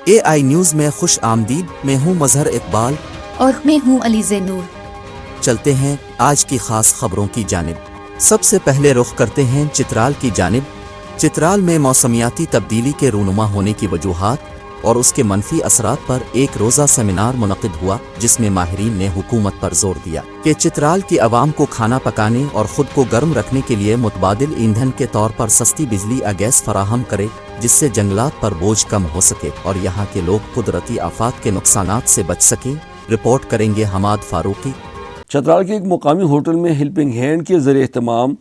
AI news میں خوش آمدید۔ میں ہوں مظہر اقبال اور میں ہوں علیز نور۔ چلتے ہیں آج کی خاص خبروں کی جانب۔ سب سے پہلے رخ کرتے ہیں چترال کی جانب۔ چترال میں موسمیاتی تبدیلی کے رونما ہونے کی وجوہات اور اس کے منفی اثرات پر ایک روزہ سیمینار منعقد ہوا، جس میں ماہرین نے حکومت پر زور دیا کہ چترال کی عوام کو کھانا پکانے اور خود کو گرم رکھنے کے لیے متبادل ایندھن کے طور پر سستی بجلی گیس فراہم کرے، جس سے جنگلات پر بوجھ کم ہو سکے اور یہاں کے لوگ قدرتی آفات کے نقصانات سے بچ سکیں۔ رپورٹ کریں گے حماد فاروقی۔ چترال کے ایک مقامی ہوٹل میں ہیلپنگ ہینڈ کے زیر اہتمام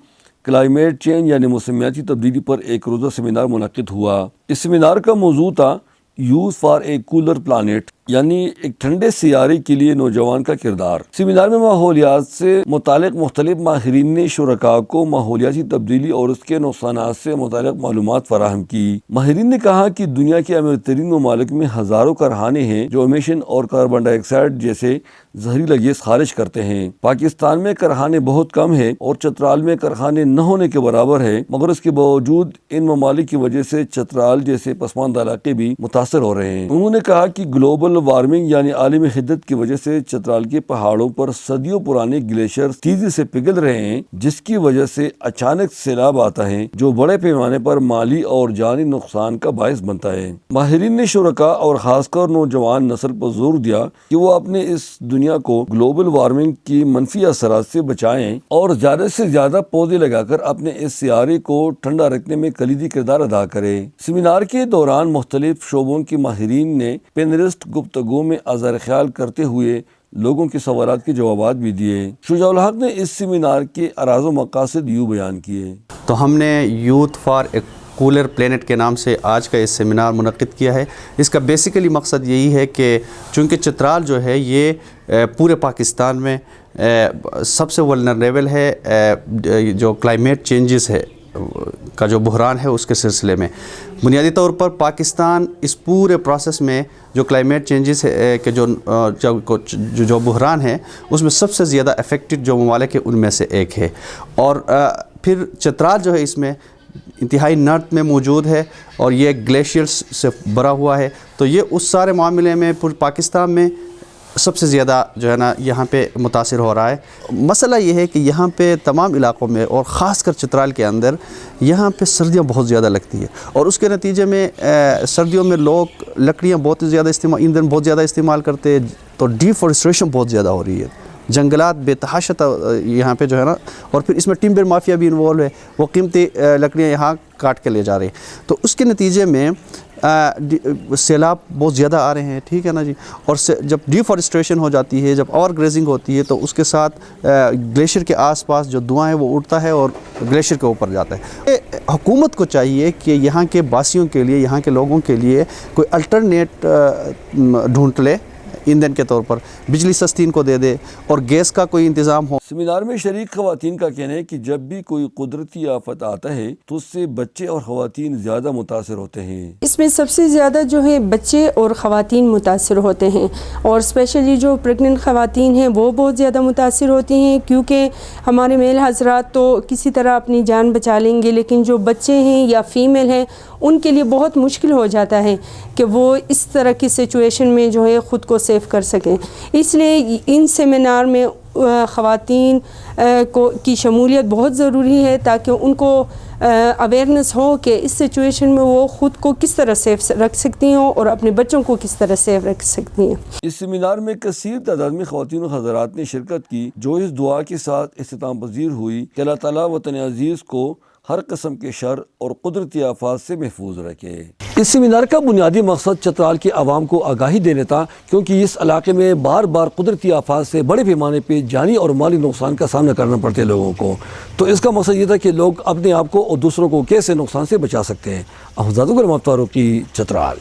کلائمیٹ چینج یعنی موسمیاتی تبدیلی پر ایک روزہ سیمینار منعقد ہوا۔ اس سیمینار کا موضوع تھا use for a cooler plant, یعنی ایک ٹھنڈے سیارے کے لیے نوجوان کا کردار۔ سیمینار میں ماحولیات سے متعلق مختلف ماہرین نے شرکاء کو ماحولیاتی تبدیلی اور اس کے نقصانات سے متعلق معلومات فراہم کی۔ ماہرین نے کہا کہ دنیا کے امیر ترین ممالک میں ہزاروں کارخانے ہیں جو امیشن اور کاربن ڈائی آکسائڈ جیسے زہریلا گیس خارج کرتے ہیں۔ پاکستان میں کارخانے بہت کم ہیں اور چترال میں کارخانے نہ ہونے کے برابر ہے، مگر اس کے باوجود ان ممالک کی وجہ سے چترال جیسے پسماندہ علاقے بھی متاثر ہو رہے ہیں۔ انہوں نے کہا کہ گلوبل وارمنگ یعنی عالمی حدت کی وجہ سے چترال کے پہاڑوں پر صدیوں پرانے گلیشیئر تیزی سے پگھل رہے ہیں، جس کی وجہ سے اچانک سیلاب آتا ہے جو بڑے پیمانے پر مالی اور جانی نقصان کا باعث بنتا ہے۔ ماہرین نے شرکاء اور خاص کر نوجوان نسل پر زور دیا کہ وہ اپنے اس دنیا کو گلوبل وارمنگ کی منفی اثرات سے بچائیں اور زیادہ سے زیادہ پودے لگا کر اپنے اس سیارے کو ٹھنڈا رکھنے میں کلیدی کردار ادا کریں۔ سیمینار کے دوران مختلف شعبوں کے ماہرین نے پینلسٹ گفتگو میں اظہار خیال کرتے ہوئے لوگوں کے سوالات کے جوابات بھی دیے۔ شجاع الحق نے اس سیمینار کے اراز و مقاصد یوں بیان کیے۔ تو ہم نے youth for a cooler planet کے نام سے آج کا اس سیمینار منعقد کیا ہے۔ اس کا بیسیکلی مقصد یہی ہے کہ چونکہ چترال جو ہے یہ پورے پاکستان میں سب سے ولنریبل ہے جو کلائمیٹ چینجز ہے کا جو بحران ہے اس کے سلسلے میں۔ بنیادی طور پر پاکستان اس پورے پروسیس میں جو کلائمیٹ چینجز کے جو بحران ہے اس میں سب سے زیادہ افیکٹڈ جو ممالک ہے ان میں سے ایک ہے، اور پھر چترال جو ہے اس میں انتہائی نارتھ میں موجود ہے اور یہ گلیشیئرس سے بھرا ہوا ہے، تو یہ اس سارے معاملے میں پورے پاکستان میں سب سے زیادہ جو ہے نا یہاں پہ متاثر ہو رہا ہے۔ مسئلہ یہ ہے کہ یہاں پہ تمام علاقوں میں اور خاص کر چترال کے اندر یہاں پہ سردیاں بہت زیادہ لگتی ہے، اور اس کے نتیجے میں سردیوں میں لوگ لکڑیاں بہت زیادہ ایندھن بہت زیادہ استعمال کرتے ہیں، تو ڈیفورسٹریشن بہت زیادہ ہو رہی ہے، جنگلات بے تحاشا یہاں پہ جو ہے نا، اور پھر اس میں ٹمبر مافیا بھی انوالو ہے، وہ قیمتی لکڑیاں یہاں کاٹ کے لے جا رہے ہیں، تو اس کے نتیجے میں سیلاب بہت زیادہ آ رہے ہیں، ٹھیک ہے نا جی۔ اور جب ڈیفورسٹریشن ہو جاتی ہے، جب اور گریزنگ ہوتی ہے، تو اس کے ساتھ گلیشیئر کے آس پاس جو دھواں ہے وہ اڑتا ہے اور گلیشیئر کے اوپر جاتا ہے۔ حکومت کو چاہیے کہ یہاں کے باسیوں کے لیے، یہاں کے لوگوں کے لیے کوئی الٹرنیٹ ڈھونڈ لے، ایندھن کے طور پر بجلی سستی ان کو دے دے اور گیس کا کوئی انتظام ہو۔ سیمینار میں شریک خواتین کا کہنا ہے کہ جب بھی کوئی قدرتی آفت آتا ہے تو اس سے بچے اور خواتین زیادہ متاثر ہوتے ہیں۔ اس میں سب سے زیادہ جو ہے بچے اور خواتین متاثر ہوتے ہیں، اور اسپیشلی جو پریگننٹ خواتین ہیں وہ بہت زیادہ متاثر ہوتی ہیں، کیونکہ ہمارے میل حضرات تو کسی طرح اپنی جان بچا لیں گے، لیکن جو بچے ہیں یا فیمیل ہیں ان کے لیے بہت مشکل ہو جاتا ہے کہ وہ اس طرح کی سچویشن میں جو ہے خود کو سیف کر سکیں۔ اس لیے ان سیمینار میں خواتین کی شمولیت بہت ضروری ہے، تاکہ ان کو اویئرنیس ہو کہ اس سچویشن میں وہ خود کو کس طرح سیف رکھ سکتی ہیں اور اپنے بچوں کو کس طرح سیف رکھ سکتی ہیں۔ اس سیمینار میں کثیر تعداد میں خواتین و حضرات نے شرکت کی، جو اس دعا کے ساتھ اختتام پذیر ہوئی کہ اللہ تعالیٰ وطن عزیز کو ہر قسم کے شر اور قدرتی آفات سے محفوظ رکھے۔ اس سیمینار کا بنیادی مقصد چترال کے عوام کو آگاہی دینے تھا، کیونکہ اس علاقے میں بار بار قدرتی آفات سے بڑے پیمانے پہ جانی اور مالی نقصان کا سامنا کرنا پڑتے لوگوں کو، تو اس کا مقصد یہ تھا کہ لوگ اپنے آپ کو اور دوسروں کو کیسے نقصان سے بچا سکتے ہیں۔ حماد فاروقی، چترال۔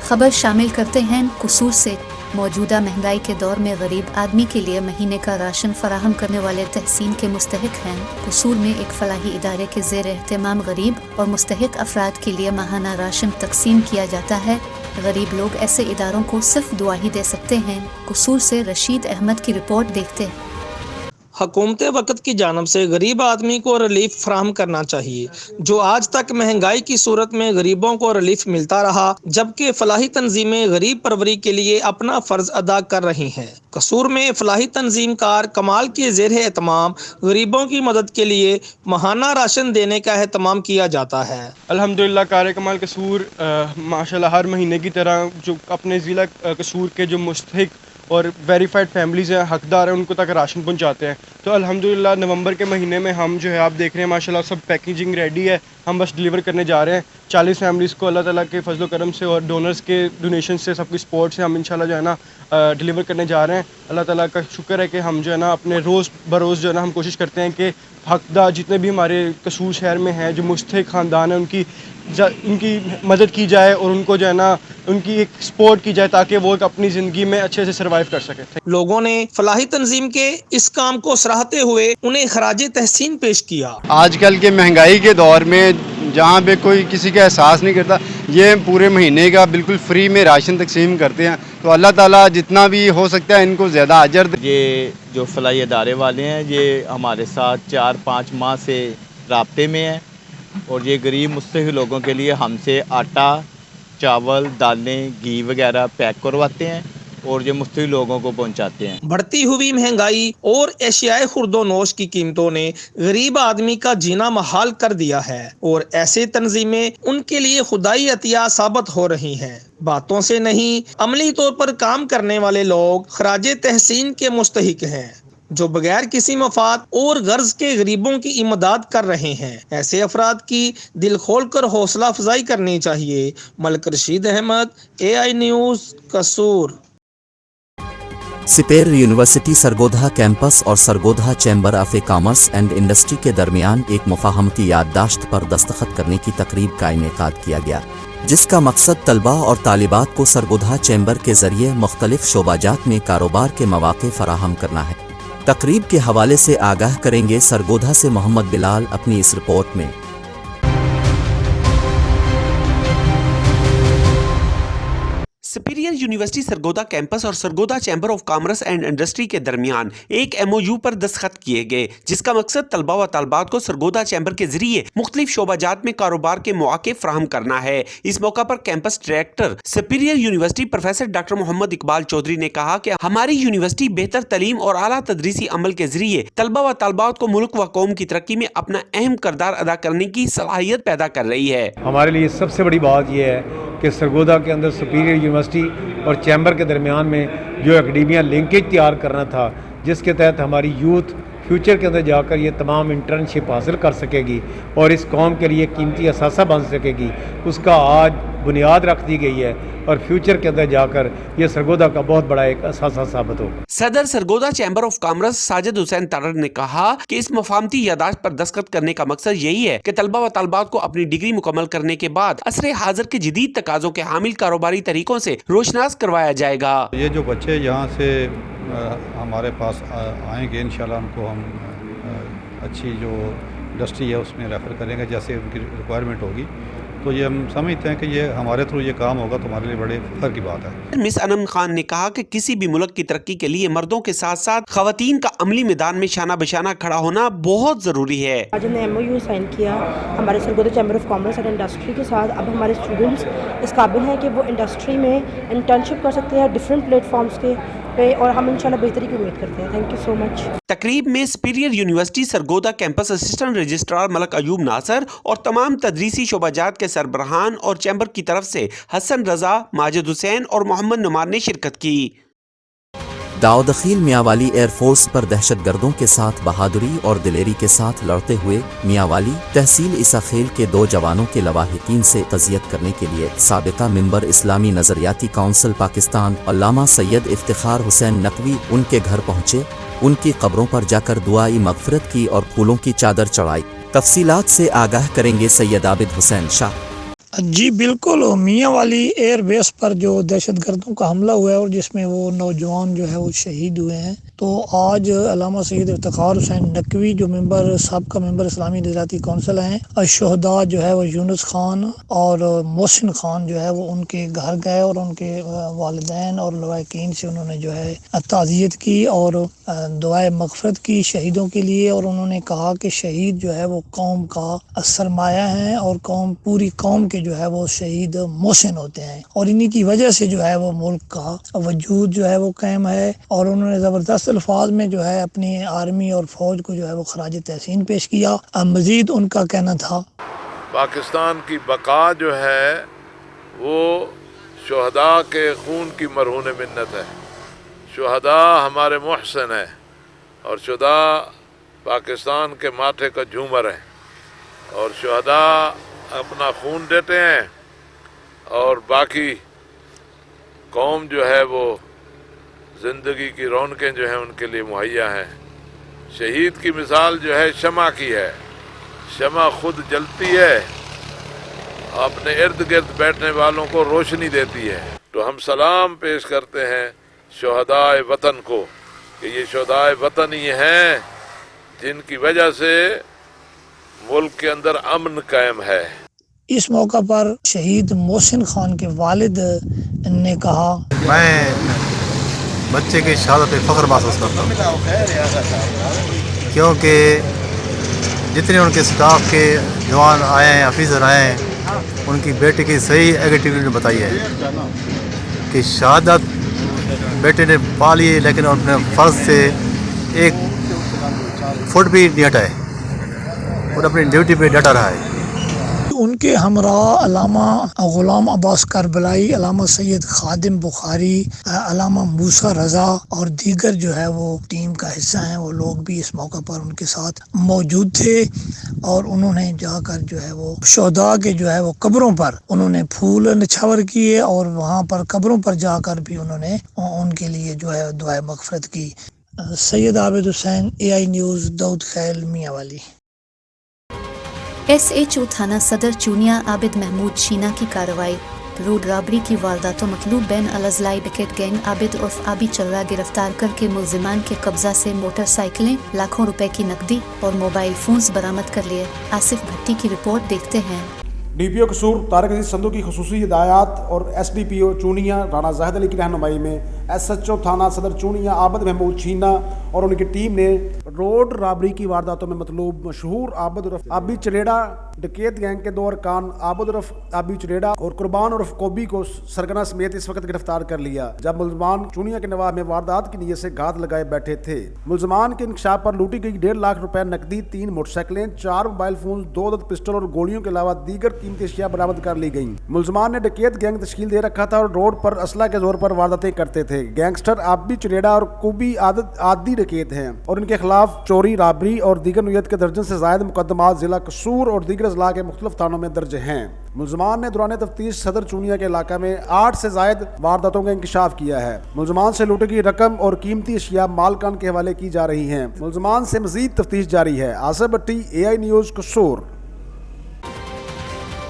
خبر شامل کرتے ہیں قصور سے۔ موجودہ مہنگائی کے دور میں غریب آدمی کے لیے مہینے کا راشن فراہم کرنے والے تحسین کے مستحق ہیں۔ قصور میں ایک فلاحی ادارے کے زیر اہتمام غریب اور مستحق افراد کے لیے ماہانہ راشن تقسیم کیا جاتا ہے۔ غریب لوگ ایسے اداروں کو صرف دعا ہی دے سکتے ہیں۔ قصور سے رشید احمد کی رپورٹ دیکھتے ہیں۔ حکومت وقت کی جانب سے غریب آدمی کو ریلیف فراہم کرنا چاہیے، جو آج تک مہنگائی کی صورت میں غریبوں کو ریلیف ملتا رہا، جبکہ فلاحی تنظیمیں غریب پروری کے لیے اپنا فرض ادا کر رہی ہیں۔ قصور میں فلاحی تنظیم کار کمال کے زیر اہتمام غریبوں کی مدد کے لیے ماہانہ راشن دینے کا اہتمام کیا جاتا ہے۔ الحمدللہ کار کمال قصور ماشاءاللہ ہر مہینے کی طرح جو اپنے ضلع قصور کے جو مستحق اور ویریفائڈ فیملیز ہیں، حقدار ہیں، ان کو تک راشن پہنچاتے ہیں۔ تو الحمدللہ نومبر کے مہینے میں ہم جو ہے آپ دیکھ رہے ہیں ماشاءاللہ سب پیکیجنگ ریڈی ہے، ہم بس ڈیلیور کرنے جا رہے ہیں 40 فیملیز کو۔ اللہ تعالیٰ کے فضل و کرم سے اور ڈونرز کے ڈونیشن سے سب کی سپورٹ سے ہم انشاءاللہ جو ہے نا ڈیلیور کرنے جا رہے ہیں۔ اللہ تعالیٰ کا شکر ہے کہ ہم جو ہے نا اپنے روز بروز جو ہے نا ہم کوشش کرتے ہیں کہ حقدار جتنے بھی ہمارے قصور شہر میں ہیں جو مستحق خاندان ہیں ان کی مدد کی جائے اور ان کو جو ہے نا ان کی ایک سپورٹ کی جائے تاکہ وہ اپنی زندگی میں اچھے سے سروائیو کر سکیں۔ لوگوں نے فلاحی تنظیم کے اس کام کو سراہتے ہوئے انہیں خراج تحسین پیش کیا۔ آج کل کے مہنگائی کے دور میں جہاں پہ کوئی کسی کا احساس نہیں کرتا، یہ پورے مہینے کا بالکل فری میں راشن تقسیم کرتے ہیں، تو اللہ تعالیٰ جتنا بھی ہو سکتا ہے ان کو زیادہ اجر دے۔ یہ جو فلاحی ادارے والے ہیں یہ ہمارے ساتھ 4-5 ماہ سے رابطے میں ہیں اور یہ غریب مستحق لوگوں کے لیے ہم سے آٹا، چاول، دالیں، گھی وغیرہ پیک کرواتے ہیں اور یہ مستحق لوگوں کو پہنچاتے ہیں۔ بڑھتی ہوئی مہنگائی اور اشیاء خورد و نوش کی قیمتوں نے غریب آدمی کا جینا محال کر دیا ہے اور ایسے تنظیمیں ان کے لیے خدائی عطیہ ثابت ہو رہی ہیں۔ باتوں سے نہیں، عملی طور پر کام کرنے والے لوگ خراج تحسین کے مستحق ہیں، جو بغیر کسی مفاد اور غرض کے غریبوں کی امداد کر رہے ہیں۔ ایسے افراد کی دل کھول کر حوصلہ افزائی کرنی چاہیے۔ ملک رشید احمد، AI نیوز، قصور۔ سپیریئر یونیورسٹی سرگودھا کیمپس اور Sargodha chamber of commerce and industry کے درمیان ایک مفاہمتی یادداشت پر دستخط کرنے کی تقریب کا انعقاد کیا گیا، جس کا مقصد طلباء اور طالبات کو سرگودھا چیمبر کے ذریعے مختلف شعبہ جات میں کاروبار کے مواقع فراہم کرنا ہے۔ تقریب کے حوالے سے آگاہ کریں گے سرگودھا سے محمد بلال اپنی اس رپورٹ میں۔ سپیریئر یونیورسٹی سرگودھا کیمپس اور Sargodha chamber of commerce and industry کے درمیان ایک MOU پر دستخط کیے گئے، جس کا مقصد طلباء و طالبات کو سرگودھا چیمبر کے ذریعے مختلف شعبہ جات میں کاروبار کے مواقع فراہم کرنا ہے۔ اس موقع پر campus director Superior University professor doctor Muhammad Iqbal Chaudhry نے کہا کہ ہماری یونیورسٹی بہتر تعلیم اور اعلیٰ تدریسی عمل کے ذریعے طلباء و طالبات کو ملک و قوم کی ترقی میں اپنا اہم کردار ادا کرنے کی صلاحیت پیدا کر رہی ہے۔ ہمارے لیے سب سے بڑی بات یہ ہے کہ سرگودھا کے اندر سپیریئر یونیورسٹی اور چیمبر کے درمیان میں جو اکیڈیمیا لنکیج تیار کرنا تھا، جس کے تحت ہماری یوتھ فیوچر کے اندر جا کر یہ تمام انٹرنشپ حاصل کر سکے گی اور اس قوم کے لیے قیمتی اثاثہ بن سکے گی، اس کا آج بنیاد رکھ دی گئی ہے اور فیوچر کے اندر جا کر یہ سرگودھا کا بہت بڑا ایک اثاثہ ثابت ہوگا۔ صدر Sargodha chamber of commerce Sajid Hussain Tarar نے کہا کہ اس مفاہمتی یادداشت پر دستخط کرنے کا مقصد یہی ہے کہ طلباء و طالبات کو اپنی ڈگری مکمل کرنے کے بعد عصر حاضر کے جدید تقاضوں کے حامل کاروباری طریقوں سے روشناس کروایا جائے گا۔ یہ جو بچے یہاں سے ہمارے پاس آئیں گے انشاءاللہ ان کو ہم اچھی جو انڈسٹری ہے اس میں ریفر کریں گے جیسے ان کی ریکوائرمنٹ ہوگی، تو یہ ہم سمجھتے ہیں کہ یہ ہمارے تھرو یہ کام ہوگا تو ہمارے لیے بڑے فخر کی بات ہے۔ مس انم خان نے کہا کہ کسی بھی ملک کی ترقی کے لیے مردوں کے ساتھ ساتھ خواتین کا عملی میدان میں شانہ بشانہ کھڑا ہونا بہت ضروری ہے۔ آج ہم نے MOU سائن کیا ہمارے Sargodha chamber of commerce and industry کے ساتھ۔ اب ہمارے اسٹوڈنٹس اس قابل ہیں کہ وہ انڈسٹری میں انٹرنشپ کر سکتے ہیں ڈفرینٹ پلیٹ فارمس کے پہ، اور ہم انشاءاللہ بہتری کی امید کرتے ہیں۔ Thank you so much. تقریب میں Superior University Sargodha campus assistant registrar Malik Ayub Nasir اور تمام تدریسی شعبہ جات کے سربراہان اور چیمبر کی طرف سے حسن رضا، ماجد حسین اور محمد نعمان نے شرکت کی۔ داؤدخیل میاوالی ایئر فورس پر دہشت گردوں کے ساتھ بہادری اور دلیری کے ساتھ لڑتے ہوئے میاوالی تحصیل عیسیٰ خیل کے 2 جوانوں کے لواحقین سے تعزیت کرنے کے لیے سابقہ ممبر اسلامی نظریاتی کونسل پاکستان علامہ سید افتخار حسین نقوی ان کے گھر پہنچے، ان کی قبروں پر جا کر دعائی مغفرت کی اور پھولوں کی چادر چڑھائی۔ تفصیلات سے آگاہ کریں گے سید عابد حسین شاہ۔ جی بالکل، میاں والی ایئر بیس پر جو دہشت گردوں کا حملہ ہوا ہے اور جس میں وہ نوجوان جو ہے وہ شہید ہوئے ہیں، تو آج علامہ سید افتخار حسین نقوی جو سابقہ ممبر اسلامی نظاتی کونسل ہیں، الشہداء جو ہے وہ یونس خان اور محسن خان جو ہے وہ ان کے گھر گئے اور ان کے والدین اور لواحقین سے انہوں نے جو ہے تعزیت کی اور دعائے مغفرت کی شہیدوں کے لیے، اور انہوں نے کہا کہ شہید جو ہے وہ قوم کا سرمایہ ہیں اور پوری قوم کے جو ہے وہ شہید محسن ہوتے ہیں، اور انہی کی وجہ سے جو ہے وہ ملک کا وجود جو ہے وہ قائم ہے، اور انہوں نے زبردست الفاظ میں جو ہے اپنی آرمی اور فوج کو جو ہے وہ خراج تحسین پیش کیا۔ مزید ان کا کہنا تھا پاکستان کی بقا جو ہے وہ شہداء کے خون کی مرہون منت ہے، شہداء ہمارے محسن ہیں اور شہداء پاکستان کے ماتھے کا جھومر ہیں، اور شہداء اپنا خون دیتے ہیں اور باقی قوم جو ہے وہ زندگی کی رونقیں جو ہیں ان کے لیے مہیا ہیں۔ شہید کی مثال جو ہے شمع کی ہے، شمع خود جلتی ہے، اپنے ارد گرد بیٹھنے والوں کو روشنی دیتی ہے۔ تو ہم سلام پیش کرتے ہیں شہدائے وطن کو کہ یہ شہدائے وطن ہی ہیں جن کی وجہ سے ملک کے اندر امن قائم ہے۔ اس موقع پر شہید محسن خان کے والد نے کہا، میں بچے کی شہادت پہ فخر محسوس کرتا ہوں، کیونکہ جتنے ان کے سٹاف کے جوان آئے ہیں، آفیسر آئے ہیں، ان کی بیٹے کی صحیح ایکٹیویٹی بتائی ہے کہ شہادت بیٹے نے پا لی لیکن اپنے فرض سے ایک فٹ بھی نہیں ہٹائے اور اپنی ڈیوٹی پہ ڈٹا رہا ہے۔ ان کے ہمراہ علامہ غلام عباس کربلائی، علامہ سید خادم بخاری، علامہ موسیٰ رضا اور دیگر جو ہے وہ ٹیم کا حصہ ہیں، وہ لوگ بھی اس موقع پر ان کے ساتھ موجود تھے، اور انہوں نے جا کر جو ہے وہ شہداء کے جو ہے وہ قبروں پر انہوں نے پھول نچھاور کیے، اور وہاں پر قبروں پر جا کر بھی انہوں نے ان کے لیے جو ہے دعائے مغفرت کی۔ سید عابد حسین، AI نیوز، داؤد خیل، میاں والی۔ SHO تھانہ صدر چونیا عابد محمود شینا کی کارروائی، روڈ رابری کی واردات و مطلوب بین الاضلاعی بکٹ گینگ عابد عرف آبی چرا گرفتار کر کے ملزمان کے قبضہ سے موٹر سائیکلیں، لاکھوں روپے کی نقدی اور موبائل فونز برآمد کر لیے۔ آصف بھٹی کی رپورٹ دیکھتے ہیں۔ DPO قصور طارق عزیز سندھو کی خصوصی ہدایات اور SDPO چونیا رانا زاہد علی کی رہنمائی میں SHO تھانہ صدر چونیا عابد محمود شینا اور ان کی ٹیم نے روڈ رابری کی وارداتوں میں مطلوب مشہور عابد عرف آبی چریڑا ڈکیت گینگ کے 2 ارکان عابد عرف آبی چریڑا اور قربان عرف کوبی کو سرگنا سمیت اس وقت گرفتار کر لیا، جب ملزمان چونیا کے نواح میں واردات کی نیت سے گھات لگائے بیٹھے تھے۔ ملزمان کے انکشاف پر لوٹی گئی 1.5 لاکھ روپے نقدی، 3 موٹر سائیکلیں، 4 موبائل فون، 2 عدد پسٹل اور گولیوں کے علاوہ دیگر قیمتی اشیاء برآمد کر لی گئیں۔ ملزمان نے ڈکیت گینگ تشکیل دے رکھا تھا اور روڈ پر اسلحہ کے زور پر وارداتیں کرتے تھے۔ گینگسٹر آبی چریڑا اور کوبی عادی ڈکیت ہیں اور ان کے خلاف چوری، رابری اور دیگر نوعیت کے درجن سے زائد مقدمات ضلع قصور اور دیگر اضلاع کے مختلف تھانوں میں درج ہیں۔ ملزمان نے دوران تفتیش صدر چونیا کے علاقہ میں 8 سے زائد وارداتوں کا انکشاف کیا ہے۔ ملزمان سے لوٹی گئی رقم اور قیمتی اشیاء مالکان کے حوالے کی جا رہی ہیں۔ ملزمان سے مزید تفتیش جاری ہے۔ آصف بھٹی، AI نیوز، قصور۔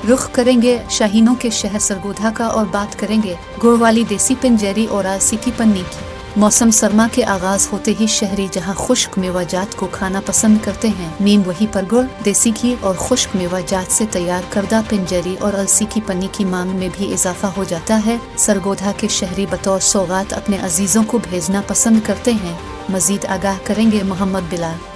رخ کریں گے شاہینوں کے شہر سرگودھا کا اور بات کریں گے گڑ والی دیسی پنجیری اور آلسی کی پنی کی۔ موسم سرما کے آغاز ہوتے ہی شہری جہاں خشک میوہ جات کو کھانا پسند کرتے ہیں، نیم وہیں پر گڑ، دیسی گھی اور خشک میوہ جات سے تیار کردہ پنجیری اور السی کی پنی کی مانگ میں بھی اضافہ ہو جاتا ہے۔ سرگودھا کے شہری بطور سوغات اپنے عزیزوں کو بھیجنا پسند کرتے ہیں۔ مزید آگاہ کریں گے محمد بلال۔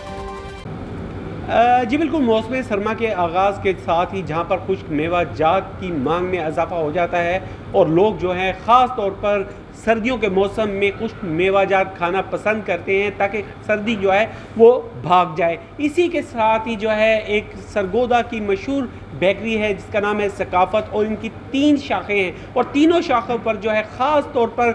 جی بالکل، موسم سرما کے آغاز کے ساتھ ہی جہاں پر خشک میوہ جات کی مانگ میں اضافہ ہو جاتا ہے اور لوگ جو ہیں خاص طور پر سردیوں کے موسم میں خشک میوہ جات کھانا پسند کرتے ہیں تاکہ سردی جو ہے وہ بھاگ جائے۔ اسی کے ساتھ ہی جو ہے ایک سرگودھا کی مشہور بیکری ہے جس کا نام ہے ثقافت، اور ان کی 3 شاخیں ہیں اور تینوں شاخوں پر جو ہے خاص طور پر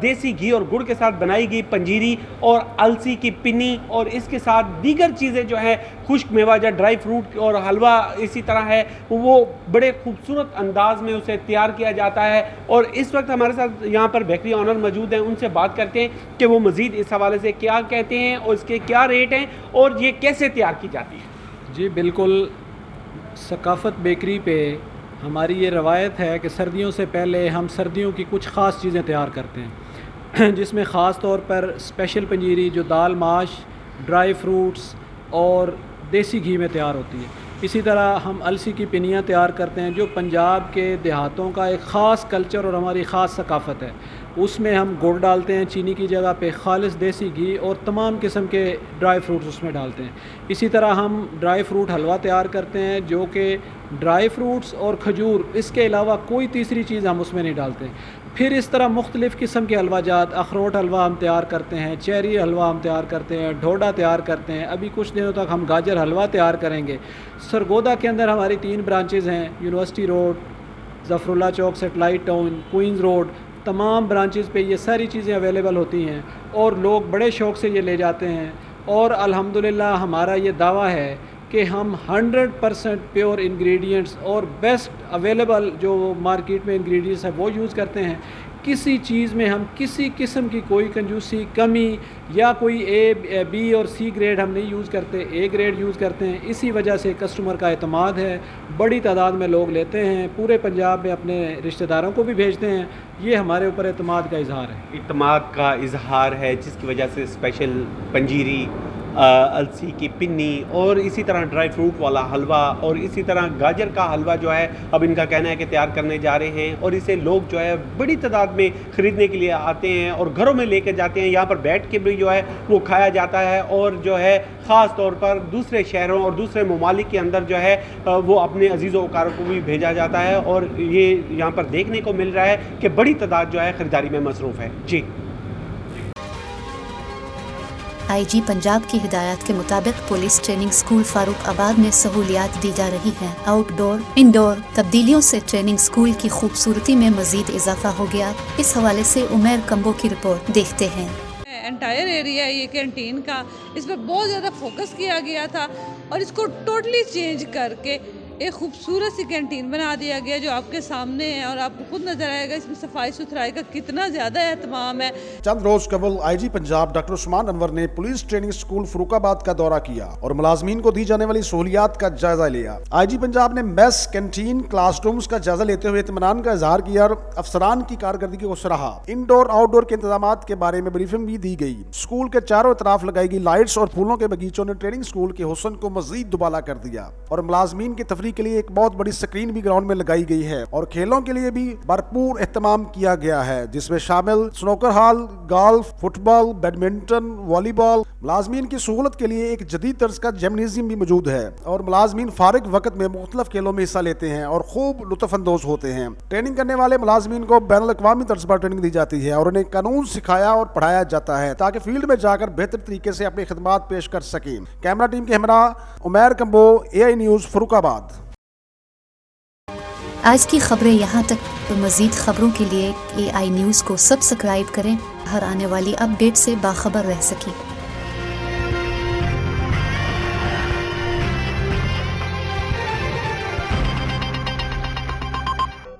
دیسی گھی اور گڑ کے ساتھ بنائی گئی پنجیری اور السی کی پنی اور اس کے ساتھ دیگر چیزیں جو ہے خشک میوہ جات، ڈرائی فروٹ اور حلوہ اسی طرح ہے، وہ بڑے خوبصورت انداز میں اسے تیار کیا جاتا ہے۔ اور اس وقت ہمارے ساتھ یہاں پر بیکری آنر موجود ہیں، ان سے بات کرتے ہیں کہ وہ مزید اس حوالے سے کیا کہتے ہیں اور اس کے کیا ریٹ ہیں اور یہ کیسے تیار کی جاتی ہے۔ جی بالکل، ثقافت بیکری پہ ہماری یہ روایت ہے کہ سردیوں سے پہلے ہم سردیوں کی کچھ خاص چیزیں تیار کرتے ہیں، جس میں خاص طور پر اسپیشل پنجیری جو دال ماش، ڈرائی فروٹس اور دیسی گھی میں تیار ہوتی ہے۔ اسی طرح ہم السی کی پنیاں تیار کرتے ہیں جو پنجاب کے دیہاتوں کا ایک خاص کلچر اور ہماری خاص ثقافت ہے۔ اس میں ہم گڑ ڈالتے ہیں چینی کی جگہ پہ، خالص دیسی گھی اور تمام قسم کے ڈرائی فروٹس اس میں ڈالتے ہیں۔ اسی طرح ہم ڈرائی فروٹ حلوہ تیار کرتے ہیں جو کہ ڈرائی فروٹس اور کھجور، اس کے علاوہ کوئی تیسری چیز ہم اس میں نہیں ڈالتے۔ پھر اس طرح مختلف قسم کے حلوہ جات، اخروٹ حلوہ ہم تیار کرتے ہیں، چیری حلوہ ہم تیار کرتے ہیں، ڈھوڈا تیار کرتے ہیں، ابھی کچھ دنوں تک ہم گاجر حلوہ تیار کریں گے۔ سرگودا کے اندر ہماری 3 برانچز ہیں، یونیورسٹی روڈ، ظفر اللہ چوک، سیٹلائٹ ٹاؤن، کوئنز روڈ، تمام برانچز پہ یہ ساری چیزیں اویلیبل ہوتی ہیں اور لوگ بڑے شوق سے یہ لے جاتے ہیں۔ اور الحمدللہ ہمارا یہ دعویٰ ہے کہ ہم 100% پیور انگریڈینٹس اور بیسٹ اویلیبل جو مارکیٹ میں انگریڈینٹس ہیں وہ یوز کرتے ہیں۔ کسی چیز میں ہم کسی قسم کی کوئی کنجوسی، کمی یا کوئی اے بی اور سی گریڈ ہم نہیں یوز کرتے، اے گریڈ یوز کرتے ہیں۔ اسی وجہ سے کسٹمر کا اعتماد ہے، بڑی تعداد میں لوگ لیتے ہیں، پورے پنجاب میں اپنے رشتہ داروں کو بھی بھیجتے ہیں۔ یہ ہمارے اوپر اعتماد کا اظہار ہے، اعتماد کا اظہار ہے، جس کی وجہ سے اسپیشل پنجیری، السی کی پنی اور اسی طرح ڈرائی فروٹ والا حلوہ اور اسی طرح گاجر کا حلوہ جو ہے اب ان کا کہنا ہے کہ تیار کرنے جا رہے ہیں، اور اسے لوگ جو ہے بڑی تعداد میں خریدنے کے لیے آتے ہیں اور گھروں میں لے کے جاتے ہیں۔ یہاں پر بیٹھ کے بھی جو ہے وہ کھایا جاتا ہے، اور جو ہے خاص طور پر دوسرے شہروں اور دوسرے ممالک کے اندر جو ہے وہ اپنے عزیز و اقارب کو بھی بھیجا جاتا ہے، اور یہ یہاں پر دیکھنے کو مل رہا ہے کہ بڑی تعداد جو ہے خریداری میں مصروف ہے۔ جی آئی جی پنجاب کی ہدایات کے مطابق پولیس ٹریننگ سکول فاروق آباد میں سہولیات دی جا رہی ہیں۔ آؤٹ ڈور انڈور تبدیلیوں سے ٹریننگ سکول کی خوبصورتی میں مزید اضافہ ہو گیا۔ اس حوالے سے عمیر کمبو کی رپورٹ دیکھتے ہیں۔ انٹائر ایریا یہ کینٹین کا، اس پر بہت زیادہ فوکس کیا گیا تھا اور اس کو ٹوٹلی چینج کر کے ایک خوبصورت سی کینٹین بنا دیا گیا جو آپ کے سامنے ہے، اور آپ کو خود نظر آئے گا اس میں صفائی ستھرائی کا کتنا زیادہ اہتمام ہے۔ چند روز قبل آئی جی پنجاب ڈاکٹر عثمان انور نے پولیس ٹریننگ سکول فاروق آباد کا دورہ کیا اور ملازمین کو دی جانے والی سہولیات کا جائزہ لیا۔ آئی جی پنجاب نے میس، کینٹین، کلاس رومز کا جائزہ لیتے ہوئے اطمینان کا اظہار کیا اور افسران کی کارکردگی کو سراہا۔ انڈور آؤٹ ڈور کے انتظامات کے بارے میں بریفنگ بھی دی گئی۔ سکول کے چاروں طرف لگائی گئی لائٹس اور پھولوں کے باغیچوں نے ٹریننگ سکول کے حسن کو مزید دوبالا کر دیا، اور ملازمین کی تفریح کے لیے ایک بہت بڑی سکرین بھی گراؤنڈ میں لگائی گئی ہے، اور کھیلوں کے لیے بھی بھرپور اہتمام کیا گیا ہے جس میں شامل سنوکر ہال، گالف، فٹ بال، بیڈمنٹن، والی بال۔ ملازمین کی سہولت کے لیے ایک جدید طرز کا جمنازیم بھی موجود ہے، اور ملازمین فارغ وقت میں مختلف کھیلوں میں حصہ لیتے ہیں اور خوب لطف اندوز ہوتے ہیں۔ ٹریننگ کرنے والے ملازمین کو بین الاقوامی طرز پر ٹریننگ دی جاتی ہے اور انہیں قانون سکھایا اور پڑھایا جاتا ہے تاکہ فیلڈ میں جا کر بہتر طریقے سے اپنی خدمات پیش کر سکیں۔ کیمرہ ٹیم کے ہمراہ عمیر کمبو، AI نیوز، فاروق آباد۔ آج کی خبریں یہاں تک۔ مزید خبروں کے لیے AI نیوز کو سبسکرائب کریں، ہر آنے والی اپ ڈیٹ سے باخبر رہ سکیں۔